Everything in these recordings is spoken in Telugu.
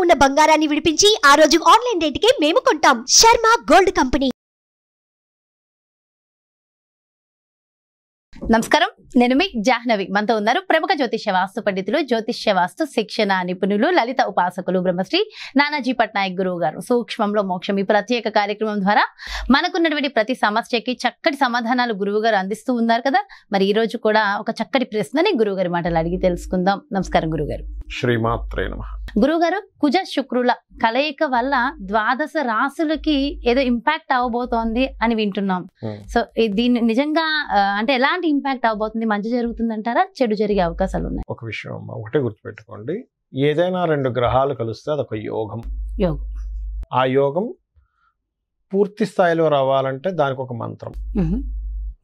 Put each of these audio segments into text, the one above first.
ఉన్న బంగారాన్ని విడిపించి ఆ రోజు ఆన్లైన్ రేటుకే మేము కొంటాం. Sharma gold company. నమస్కారం, నేను మీ జాహ్నవి. మనతో ఉన్నారు ప్రముఖ జ్యోతిష్య వాస్తు పండితులు, జ్యోతిష్య వాస్తు శిక్షణ నిపుణులు, లలిత ఉపాసకులు బ్రహ్మశ్రీ నానాజీ పట్నాయక్ గురువు గారు. సూక్ష్మంలో మోక్షం ఈ ప్రత్యేక కార్యక్రమం ద్వారా మనకున్నటువంటి ప్రతి సమస్యకి చక్కటి సమాధానాలు గురువు గారు అందిస్తూ ఉన్నారు కదా. మరి ఈ రోజు కూడా ఒక చక్కటి ప్రశ్నని గురువు గారి మాటలు అడిగి తెలుసుకుందాం. నమస్కారం గురుగారు. శ్రీమాత్రే నమః. గురుగారు, కుజ శుక్రుల కలయిక వల్ల ద్వాదశ రాశులకి ఏదో ఇంపాక్ట్ అవబోతోంది అని వింటున్నాం. సో దీన్ని నిజంగా అంటే ఎలాంటి ఇంపాక్ట్ అవబోతుంది? మంచి జరుగుతుందంటారా, చెడు జరిగే అవకాశాలు ఉన్నాయి? ఒక విషయం అమ్మా, ఒకటే గుర్తుపెట్టుకోండి, ఏదైనా రెండు గ్రహాలు కలిస్తే అదొక యోగం. ఆ యోగం పూర్తి స్థాయిలో రావాలంటే దానికి ఒక మంత్రం,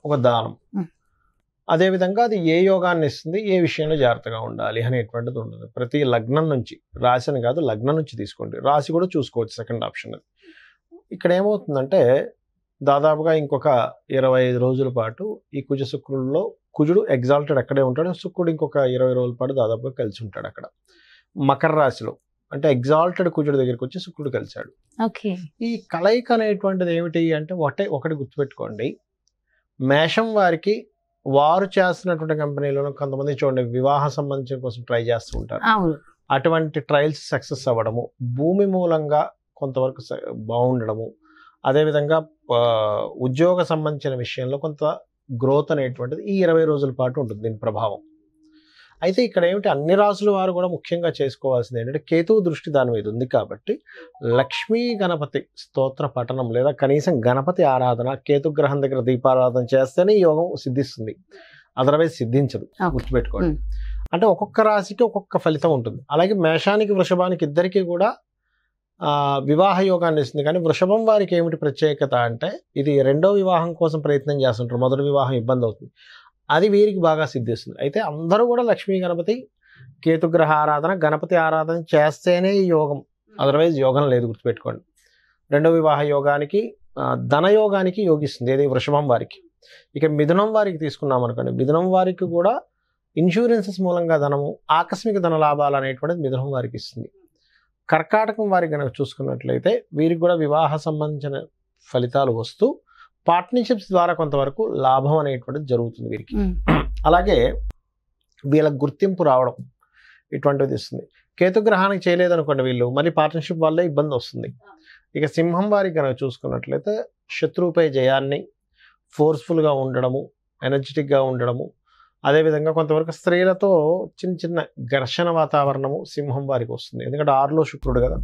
ఒక దానం. అదేవిధంగా అది ఏ యోగాన్ని ఇస్తుంది, ఏ విషయంలో జాగ్రత్తగా ఉండాలి అనేటువంటిది ఉండదు. ప్రతి లగ్నం నుంచి, రాశిని కాదు లగ్నం నుంచి తీసుకోండి, రాశి కూడా చూసుకోవచ్చు, సెకండ్ ఆప్షన్ అది. ఇక్కడ ఏమవుతుందంటే దాదాపుగా ఇంకొక 25 రోజుల పాటు ఈ కుజ శుక్రుల్లో కుజుడు ఎగ్జాల్టెడ్ అక్కడే ఉంటాడు, శుక్రుడు ఇంకొక 20 రోజుల పాటు దాదాపుగా కలిసి ఉంటాడు అక్కడ మకర రాశిలో. అంటే ఎగ్జాల్టెడ్ కుజుడు దగ్గరికి వచ్చి శుక్రుడు కలిశాడు. ఈ కలయిక అనేటువంటిది ఏమిటి అంటే ఒకటి గుర్తుపెట్టుకోండి, మేషం వారికి వారు చేస్తున్నటువంటి కంపెనీలను కొంతమంది చూడండి వివాహ సంబంధించిన కోసం ట్రై చేస్తూ ఉంటారు. అటువంటి ట్రయల్స్ సక్సెస్ అవ్వడము, భూమి మూలంగా కొంతవరకు బాగుండడము, అదేవిధంగా ఉద్యోగ సంబంధించిన విషయంలో కొంత గ్రోత్ అనేటువంటిది ఈ 20 రోజుల పాటు ఉంటుంది దీని ప్రభావం. అయితే ఇక్కడ ఏమిటి, అన్ని రాసుల వారు కూడా ముఖ్యంగా చేసుకోవాల్సింది ఏంటంటే కేతువు దృష్టి దాని మీద ఉంది కాబట్టి లక్ష్మీ గణపతి స్తోత్ర పఠనం లేదా కనీసం గణపతి ఆరాధన, కేతుగ్రహం దగ్గర దీపారాధన చేస్తేనే ఈ యోగం సిద్ధిస్తుంది, అదర్వైజ్ సిద్ధించదు. గుర్తుపెట్టుకోండి. అంటే ఒక్కొక్క రాశికి ఒక్కొక్క ఫలితం ఉంటుంది. అలాగే మేషానికి వృషభానికి ఇద్దరికి కూడా వివాహ యోగాన్ని ఇస్తుంది. కానీ వృషభం వారికి ఏమిటి ప్రత్యేకత అంటే ఇది రెండో వివాహం కోసం ప్రయత్నం చేస్తుంటారు, మొదటి వివాహం ఇబ్బంది అవుతుంది, అది వీరికి బాగా సిద్ధిస్తుంది. అయితే అందరూ కూడా లక్ష్మీ గణపతి, కేతుగ్రహ ఆరాధన, గణపతి ఆరాధన చేస్తేనే ఈ యోగం, అదర్వైజ్ యోగం లేదు. గుర్తుపెట్టుకోండి. రెండో వివాహ యోగానికి ధనయోగానికి యోగిస్తుంది ఏది వృషభం వారికి. ఇక మిథునం వారికి తీసుకున్నాం అనుకోండి, మిథునం వారికి కూడా ఇన్సూరెన్సెస్ మూలంగా ధనము, ఆకస్మిక ధన లాభాలు అనేటువంటిది మిథునం వారికి ఇస్తుంది. కర్కాటకం వారికి కనుక చూసుకున్నట్లయితే వీరికి కూడా వివాహ సంబంధించిన ఫలితాలు వస్తూ పార్ట్నర్షిప్స్ ద్వారా కొంతవరకు లాభం అనేటువంటిది జరుగుతుంది వీరికి. అలాగే వీళ్ళకి గుర్తింపు రావడం ఇటువంటిది ఇస్తుంది. కేతుగ్రహానికి చేయలేదనుకోండి వీళ్ళు, మళ్ళీ పార్ట్నర్షిప్ వల్లే ఇబ్బంది వస్తుంది. ఇక సింహం వారికి కనుక చూసుకున్నట్లయితే శత్రువుపై జయాన్ని, ఫోర్స్ఫుల్గా ఉండడము, ఎనర్జెటిక్గా ఉండడము, అదేవిధంగా కొంతవరకు స్త్రీలతో చిన్న చిన్న ఘర్షణ వాతావరణము సింహం వారికి వస్తుంది, ఎందుకంటే 6లో శుక్రుడు కదా.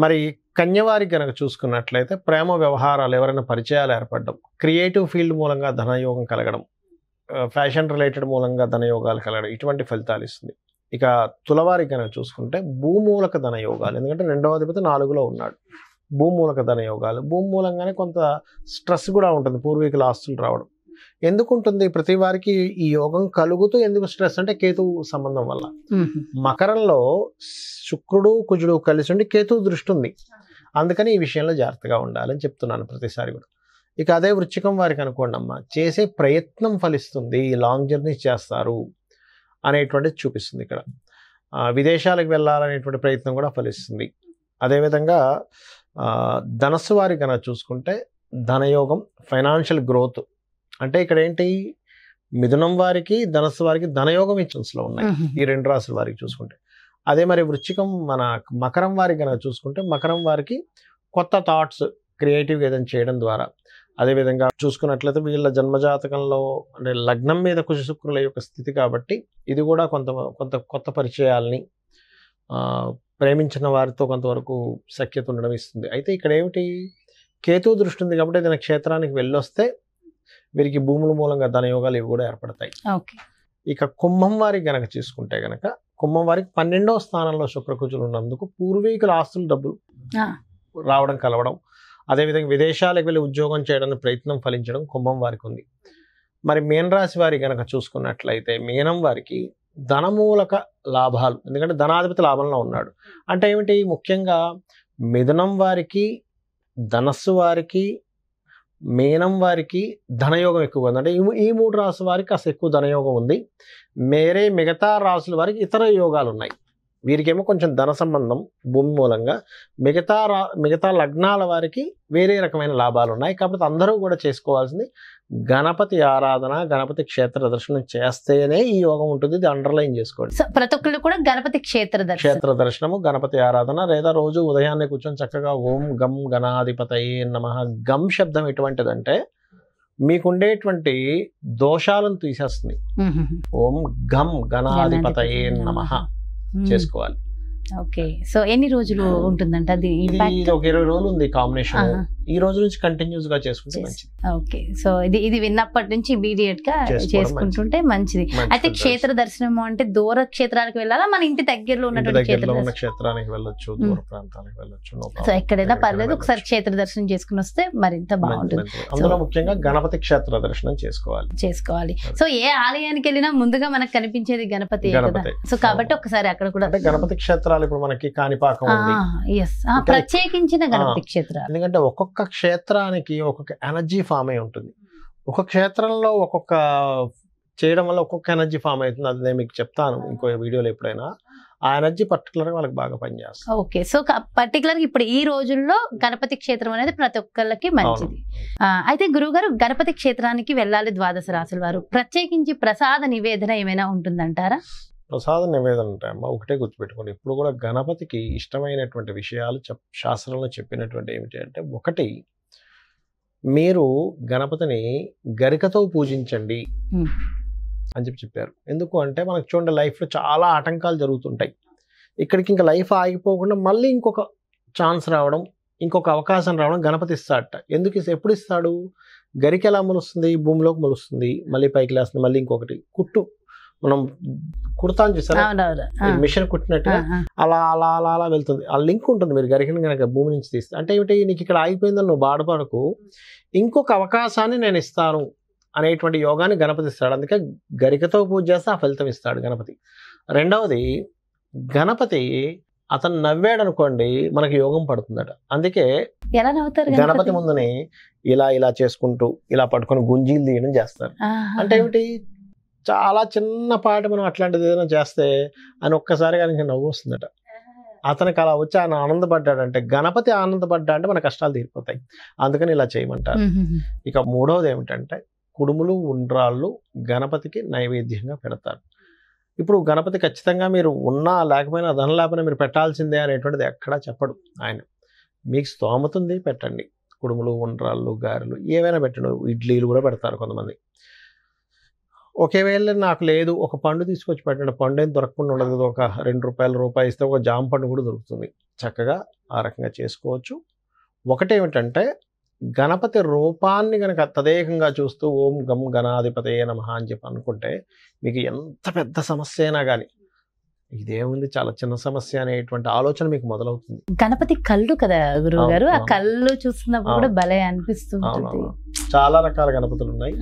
మరి కన్యవారికి కనుక చూసుకున్నట్లయితే ప్రేమ వ్యవహారాలు, ఎవరైనా పరిచయాలు ఏర్పడడం, క్రియేటివ్ ఫీల్డ్ మూలంగా ధనయోగం కలగడం, ఫ్యాషన్ రిలేటెడ్ మూలంగా ధనయోగాలు కలగడం, ఇటువంటి ఫలితాలు ఇస్తుంది. ఇక తులవారికి కనుక చూసుకుంటే భూమూలక ధనయోగాలు, ఎందుకంటే 2వ అధిపతి 4లో ఉన్నాడు, భూమూలక ధనయోగాలు. భూమి మూలంగానే కొంత స్ట్రెస్ కూడా ఉంటుంది, పూర్వీకుల ఆస్తులు రావడం. ఎందుకు ఉంటుంది ప్రతి వారికి ఈ యోగం కలుగుతూ? ఎందుకు స్ట్రెస్ అంటే కేతువు సంబంధం వల్ల. మకరంలో శుక్రుడు కుజుడు కలిసి ఉండి కేతువు దృష్టి ఉంది, అందుకని ఈ విషయంలో జాగ్రత్తగా ఉండాలని చెప్తున్నాను ప్రతిసారి కూడా. ఇక అదే వృశ్చికం వారికి అనుకోండి అమ్మా, చేసే ప్రయత్నం ఫలిస్తుంది, లాంగ్ జర్నీ చేస్తారు అనేటువంటిది చూపిస్తుంది ఇక్కడ. విదేశాలకు వెళ్ళాలనేటువంటి ప్రయత్నం కూడా ఫలిస్తుంది. అదేవిధంగా ధనస్సు వారికి కనుక చూసుకుంటే ధనయోగం, ఫైనాన్షియల్ గ్రోత్. అంటే ఇక్కడ ఏంటి, మిథునం వారికి ధనస్సు వారికి ధనయోగం ఇన్స్లో ఉన్నాయి ఈ రెండు రాశుల వారికి చూసుకుంటే. అదే మరి వృశ్చికం మన మకరం వారికి కనుక చూసుకుంటే మకరం వారికి కొత్త థాట్స్, క్రియేటివ్గా ఏదైనా చేయడం ద్వారా. అదేవిధంగా చూసుకున్నట్లయితే వీళ్ళ జన్మజాతకంలో అంటే లగ్నం మీద కుజ శుక్రుల యొక్క స్థితి కాబట్టి ఇది కూడా కొత్త పరిచయాల్ని, ప్రేమించిన వారితో కొంతవరకు సఖ్యత ఉండడం ఇస్తుంది. అయితే ఇక్కడ ఏమిటి, కేతువు దృష్టి ఉంది కాబట్టి ఏదైనా క్షేత్రానికి వెళ్ళొస్తే వీరికి భూముల మూలంగా ధనయోగాలు ఇవి కూడా ఏర్పడతాయి. ఇక కుంభం వారికి గనక చూసుకుంటే గనక కుంభం వారికి 12వ స్థానంలో శుక్రకుజులు ఉన్నందుకు పూర్వీకుల ఆస్తులు, డబ్బులు రావడం కలవడం, అదేవిధంగా విదేశాలకు వెళ్ళి ఉద్యోగం చేయడానికి ప్రయత్నం ఫలించడం కుంభం వారికి ఉంది. మరి మీనరాశి వారికి గనక చూసుకున్నట్లయితే మీనం వారికి ధనమూలక లాభాలు, ఎందుకంటే ధనాధిపతి లాభంలో ఉన్నాడు. అంటే ఏమిటి, ముఖ్యంగా మిథునం వారికి, ధనస్సు వారికి, మీనం వారికి ధనయోగం ఎక్కువగా ఉంది. అంటే ఈ 3 రాసుల వారికి అసలు ఎక్కువ ధనయోగం ఉంది. మిగతా రాసుల వారికి ఇతర యోగాలు ఉన్నాయి. వీరికేమో కొంచెం ధన సంబంధం భూమి మూలంగా, మిగతా లగ్నాల వారికి వేరే రకమైన లాభాలు ఉన్నాయి. కాబట్టి అందరూ కూడా చేసుకోవాల్సింది గణపతి ఆరాధన, గణపతి క్షేత్ర దర్శనం చేస్తేనే ఈ యోగం ఉంటుంది. ఇది అండర్లైన్ చేసుకోండి. ప్రతి ఒక్కళ్ళు కూడా గణపతి క్షేత్ర దర్శనము, గణపతి ఆరాధన, లేదా రోజు ఉదయాన్నే కూర్చొని చక్కగా ఓం గం గణాధిపతయే నమః. గం శబ్దం ఎటువంటిదంటే మీకుండేటువంటి దోషాలను తీసేస్తుంది. ఓం గం గణాధిపతయే నమః చేసుకోవాలి. ఓకే, సో ఎన్ని రోజులు ఉంటుందంట అది? ఇది ఒక 20 రోజులు ఉంది కాంబినేషన్. ఈ రోజు నుంచి కంటిన్యూస్ గా చేసుకుంటే మంచిది. ఓకే, సో ఇది విన్నప్పటి నుంచి ఇమీడియట్ గా చేసుకుంటుంటే మంచిది. అయితే క్షేత్ర దర్శనం అంటే దూర క్షేత్రాలకు వెళ్ళాలా, మన ఇంటి దగ్గరలో ఉన్నటువంటి క్షేత్రానికి వెళ్ళొచ్చు, దూర ప్రాంతాలకు వెళ్ళొచ్చు. సో ఎక్కడైనా పర్లేదు, ఒకసారి క్షేత్ర దర్శనం చేసుకుని వస్తే మరింత బాగుంటుంది. అందులో ముఖ్యంగా గణపతి క్షేత్ర దర్శనం చేసుకోవాలి. సో ఏ ఆలయానికి వెళ్ళినా ముందుగా మనకు కనిపించేది గణపతి కదా. సో కాబట్టి ఒకసారి అక్కడ కూడా గణపతి క్షేత్రాలు ఇప్పుడు మనకి కాణిపాకం ఉంది, ప్రత్యేకించిన గణపతి క్షేత్రాలు. ఎందుకంటే ఒక్కొక్క క్షేత్రానికి ఒక్కొక్క ఎనర్జీ ఫామ్ అయి ఉంటుంది. ఒక క్షేత్రంలో ఒక్కొక్క చేయడం వల్ల ఒక్కొక్క ఎనర్జీ ఫామ్ అవుతుంది. అది నేను మీకు చెప్తాను ఇంకో వీడియోలో ఎప్పుడైనా. ఆ ఎనర్జీ పర్టికులర్ గా వాళ్ళకి బాగా పనిచేస్తుంది. ఓకే, సో పర్టికులర్ ఇప్పుడు ఈ రోజుల్లో గణపతి క్షేత్రం అనేది ప్రతి ఒక్కళ్ళకి మంచిది. అయితే గురువుగారు, గణపతి క్షేత్రానికి వెళ్ళాలి ద్వాదశ రాశుల వారు, ప్రత్యేకించి ప్రసాద నివేదన ఏమైనా ఉంటుందంటారా? ప్రసాద నివేదన అంటే అమ్మ ఒకటే గుర్తుపెట్టుకోండి, ఇప్పుడు కూడా గణపతికి ఇష్టమైనటువంటి విషయాలు శాస్త్రంలో చెప్పినటువంటి ఏమిటి అంటే, ఒకటి మీరు గణపతిని గరికతో పూజించండి అని చెప్పారు. ఎందుకు అంటే మనకు చూడండి లైఫ్లో చాలా ఆటంకాలు జరుగుతుంటాయి. ఇక్కడికి ఇంకా లైఫ్ ఆగిపోకుండా మళ్ళీ ఇంకొక ఛాన్స్ రావడం, ఇంకొక అవకాశం రావడం గణపతి ఇస్తాడట. ఎప్పుడు ఇస్తాడు? గరిక ఎలా మొలుస్తుంది? భూమిలోకి మొలుస్తుంది, మళ్ళీ పైకి లేస్తుంది, మళ్ళీ ఇంకొకటి మనం కుడతాను చూసారా, మిషన్ కుట్టినట్టుగా అలా అలా అలా అలా వెళ్తుంది. ఆ లింక్ ఉంటుంది. మీరు గరికని కనుక భూమి నుంచి తీస్తే అంటే ఏమిటి, నీకు ఇక్కడ ఆగిపోయిందని నువ్వు బాధపడకు, ఇంకొక అవకాశాన్ని నేను ఇస్తాను అనేటువంటి యోగాన్ని గణపతి ఇస్తాడు. అందుకే గరికతో పూజ చేస్తే ఆ ఫలితం ఇస్తాడు గణపతి. రెండవది, గణపతి అతను నవ్వాడు అనుకోండి మనకి యోగం పడుతుందట. అందుకే ఎలా నవ్వుతారు? గణపతి ముందుని ఇలా ఇలా చేసుకుంటూ ఇలా పట్టుకొని గుంజీలు తీయడం చేస్తారు. అంటే ఏమిటి, చాలా చిన్నపాటి మనం అట్లాంటిది ఏదైనా చేస్తే ఆయన ఒక్కసారిగా ఆయనకి నవ్వు వస్తుందట. అతనికి అలా వచ్చి ఆయన ఆనందపడ్డాడంటే, గణపతి ఆనందపడ్డా మన కష్టాలు తీరిపోతాయి. అందుకని ఇలా చేయమంటారు. ఇక మూడవది ఏమిటంటే, కుడుములు ఉండ్రాళ్ళు గణపతికి నైవేద్యంగా పెడతారు. ఇప్పుడు గణపతి ఖచ్చితంగా మీరు ఉన్నా లేకపోయినా ధనం లేకపోయినా మీరు పెట్టాల్సిందే అనేటువంటిది ఎక్కడా చెప్పడు ఆయన. మీకు స్తోమత ఉంది పెట్టండి, కుడుములు ఉండ్రాళ్ళు గారెలు ఏవైనా పెట్టండి. ఇడ్లీలు కూడా పెడతారు కొంతమంది. ఒకవేళ నాకు లేదు, ఒక పండు తీసుకొచ్చి పెట్టండి. పండు ఏం దొరకకుండా ఉండదు కదా, ఒక ₹2 ఇస్తే ఒక జామ పండు కూడా దొరుకుతుంది. చక్కగా ఆ రకంగా చేసుకోవచ్చు. ఒకటేమిటంటే, గణపతి రూపాన్ని కనుక తదేకంగా చూస్తూ ఓం గం గణాధిపతయే నమః అని చెప్పి అనుకుంటే మీకు ఎంత పెద్ద సమస్య అయినా కానీ ఇదేముంది చాలా చిన్న సమస్య అనేటువంటి ఆలోచన మీకు మొదలవుతుంది. గణపతి కళ్ళు కదా గురువు గారు, ఆ కళ్ళు చూస్తున్నప్పుడు కూడా భలే అనిపిస్తుంది. చాలా రకాల గణపతులు ఉన్నాయి.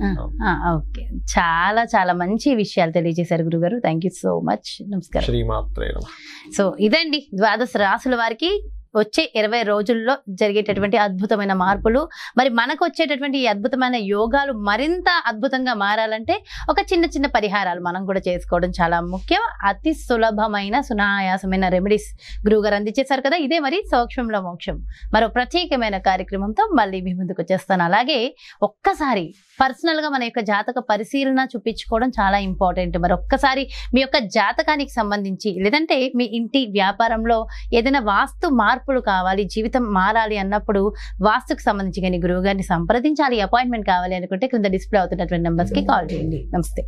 ఓకే, చాలా చాలా మంచి విషయాలు తెలియజేశారు గురుగారు. Thank you so much. నమస్కారం. శ్రీమాత్రే నమః. సో ఇదండి ద్వాదశ రాశుల వారికి వచ్చే 20 రోజుల్లో జరిగేటటువంటి అద్భుతమైన మార్పులు. మరి మనకు వచ్చేటటువంటి ఈ అద్భుతమైన యోగాలు మరింత అద్భుతంగా మారాలంటే ఒక చిన్న చిన్న పరిహారాలు మనం కూడా చేసుకోవడం చాలా ముఖ్యం. అతి సులభమైన సునాయాసమైన రెమెడీస్ గురువుగారు అందించేశారు కదా. ఇదే మరి సూక్ష్మంలో మోక్షం మరో ప్రత్యేకమైన కార్యక్రమంతో మళ్ళీ మీ ముందుకు వచ్చేస్తాను. అలాగే ఒక్కసారి పర్సనల్గా మన యొక్క జాతక పరిశీలన చూపించుకోవడం చాలా ఇంపార్టెంట్. మరి ఒక్కసారి మీ యొక్క జాతకానికి సంబంధించి లేదంటే మీ ఇంటి వ్యాపారంలో ఏదైనా వాస్తు మార్పులు కావాలి, జీవితం మారాలి అన్నప్పుడు వాస్తుకు సంబంధించి కానీ గురువు గారిని సంప్రదించాలి, అపాయింట్మెంట్ కావాలి అనుకుంటే క్రింద డిస్ప్లే అవుతున్నటువంటి నెంబర్స్కి కాల్ చేయండి. నమస్తే.